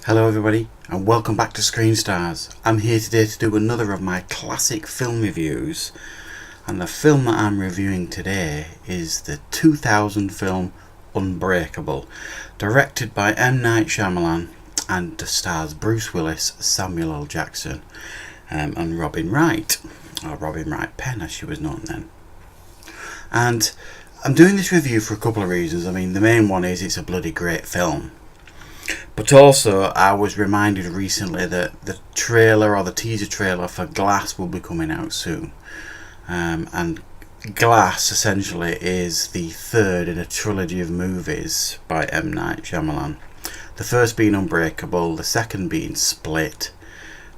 Hello everybody and welcome back to Screen Stars. I'm here today to do another of my classic film reviews, and the film that I'm reviewing today is the 2000 film Unbreakable, directed by M. Night Shyamalan and stars Bruce Willis, Samuel L. Jackson and Robin Wright, or Robin Wright Penn as she was known then. And I'm doing this review for a couple of reasons. I mean, the main one is it's a bloody great film. But also, I was reminded recently that the trailer or the teaser trailer for Glass will be coming out soon. And Glass essentially is the third in a trilogy of movies by M. Night Shyamalan. The first being Unbreakable, the second being Split,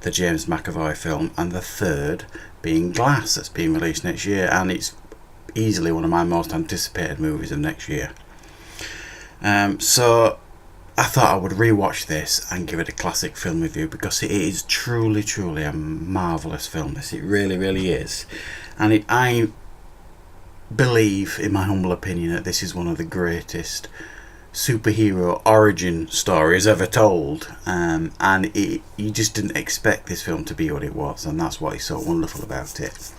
the James McAvoy film, and the third being Glass, that's being released next year, and it's easily one of my most anticipated movies of next year. So I thought I would rewatch this and give it a classic film review, because it is truly a marvellous film. It really is. And I believe, in my humble opinion, that this is one of the greatest superhero origin stories ever told. And you just didn't expect this film to be what it was, and that's what is so wonderful about it.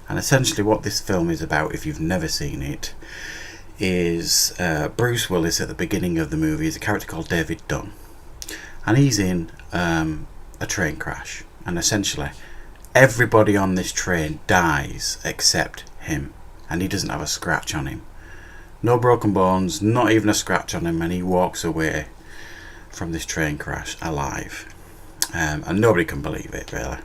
And essentially what this film is about, if you've never seen it, is Bruce Willis at the beginning of the movie is a character called David Dunn, and he's in a train crash, and essentially everybody on this train dies except him, and he doesn't have a scratch on him, no broken bones, not even a scratch on him, and he walks away from this train crash alive, and nobody can believe it really.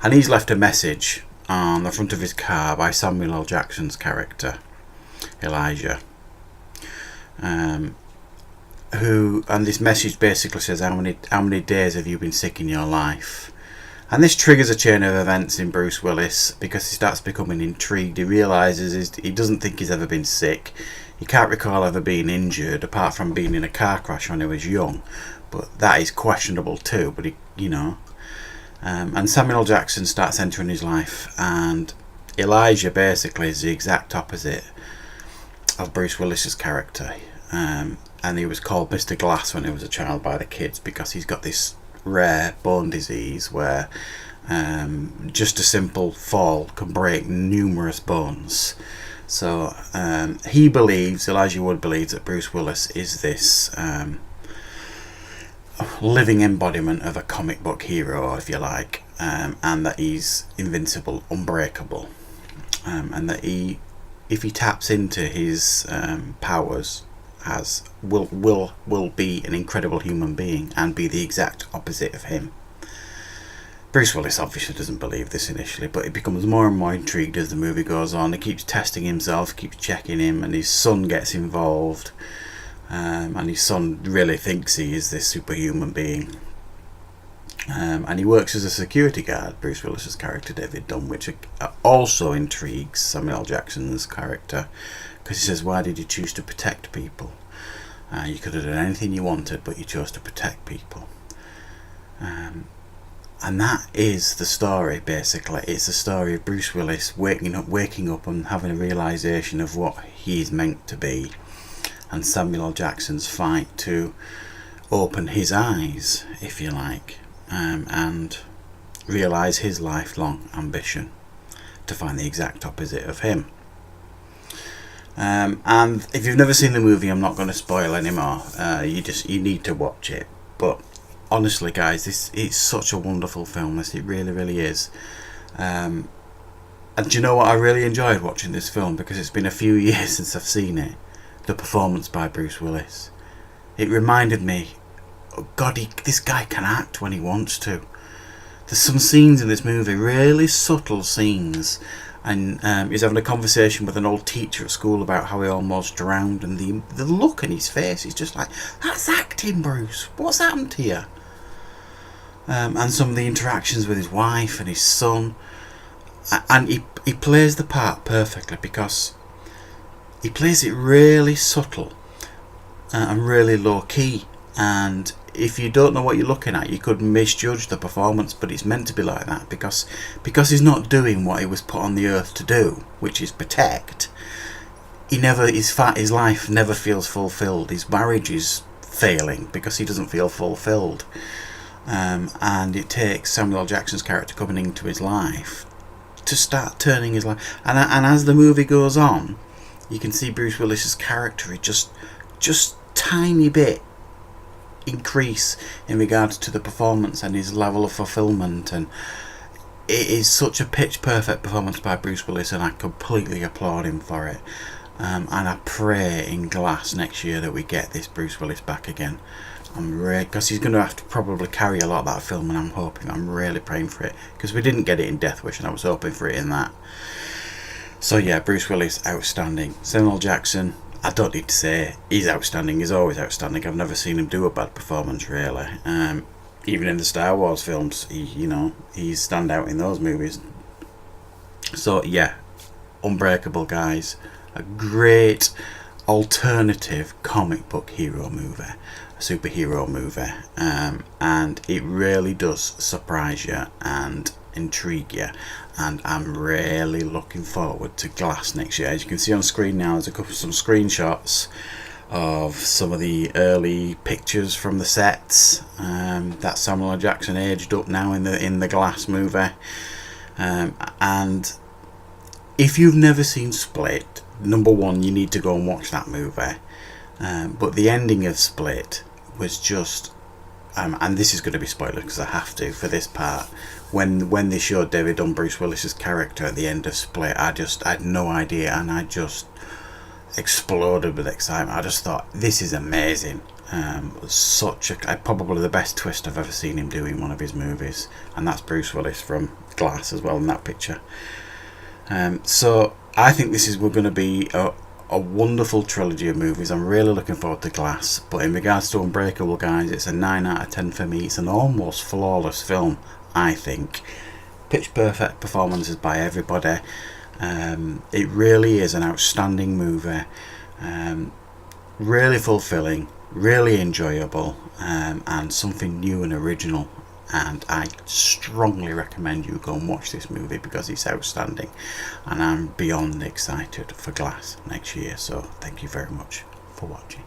And he's left a message on the front of his car by Samuel L. Jackson's character Elijah, and this message basically says, how many days have you been sick in your life? And this triggers a chain of events in Bruce Willis, because he starts becoming intrigued. He realises he doesn't think he's ever been sick. He can't recall ever being injured apart from being in a car crash when he was young, but that is questionable too. But and Samuel L. Jackson starts entering his life, and Elijah basically is the exact opposite of Bruce Willis's character, and he was called Mr. Glass when he was a child by the kids, because he's got this rare bone disease where just a simple fall can break numerous bones. So Elijah Wood believes that Bruce Willis is this living embodiment of a comic book hero, if you like, and that he's invincible, unbreakable, and that if he taps into his powers, will be an incredible human being and be the exact opposite of him. Bruce Willis obviously doesn't believe this initially, but he becomes more and more intrigued as the movie goes on. He keeps testing himself, keeps checking him, and his son gets involved, and his son really thinks he is this superhuman being. And he works as a security guard, Bruce Willis's character David Dunn, which also intrigues Samuel L. Jackson's character, because he says, why did you choose to protect people? You could have done anything you wanted, but you chose to protect people. And that is the story, basically. It's the story of Bruce Willis waking up and having a realisation of what he is meant to be, and Samuel L. Jackson's fight to open his eyes, if you like, and realise his lifelong ambition to find the exact opposite of him. And if you've never seen the movie, I'm not going to spoil anymore. You need to watch it. But honestly, guys, it's such a wonderful film. It really is. And do you know what? I really enjoyed watching this film, because it's been a few years since I've seen it. The performance by Bruce Willis. It reminded me, oh God, this guy can act when he wants to. There's some scenes in this movie, really subtle scenes, and he's having a conversation with an old teacher at school about how he almost drowned, and the look in his face is just like, that's acting, Bruce. What's happened to you? And some of the interactions with his wife and his son, and he plays the part perfectly, because he plays it really subtle and really low key, and if you don't know what you're looking at, you could misjudge the performance, but it's meant to be like that, because he's not doing what he was put on the earth to do, which is protect. His life never feels fulfilled. His marriage is failing because he doesn't feel fulfilled. And it takes Samuel L. Jackson's character coming into his life to start turning his life. And as the movie goes on, you can see Bruce Willis's character just tiny bit increase in regards to the performance and his level of fulfillment. And it is such a pitch perfect performance by Bruce Willis, and I completely applaud him for it. And I pray in Glass next year that we get this Bruce Willis back again. Because he's going to have to probably carry a lot of that film, and I'm really praying for it, because we didn't get it in Death Wish and I was hoping for it in that. So yeah, Bruce Willis, outstanding. Samuel L. Jackson, I don't need to say, he's outstanding. He's always outstanding. I've never seen him do a bad performance, really. Even in the Star Wars films, he's stand out in those movies. So yeah, Unbreakable, guys, a great alternative comic book hero movie, a superhero movie, and it really does surprise you and intrigue you, and I'm really looking forward to Glass next year. As you can see on screen now, there's some screenshots of some of the early pictures from the sets. That Samuel L. Jackson aged up now in the Glass movie, and if you've never seen Split, number one, you need to go and watch that movie. But the ending of Split was just, and this is going to be spoiler because I have to for this part. When they showed David Dunn, Bruce Willis's character at the end of Split, I had no idea, and I just exploded with excitement. I just thought, this is amazing. Probably the best twist I've ever seen him do in one of his movies, and that's Bruce Willis from Glass as well in that picture. So I think we're going to be a wonderful trilogy of movies. I'm really looking forward to Glass. But in regards to Unbreakable, guys, it's a 9 out of 10 for me. It's an almost flawless film, I think. Pitch perfect performances by everybody. It really is an outstanding movie. Really fulfilling, really enjoyable, and something new and original. And I strongly recommend you go and watch this movie because it's outstanding, and I'm beyond excited for Glass next year. So thank you very much for watching.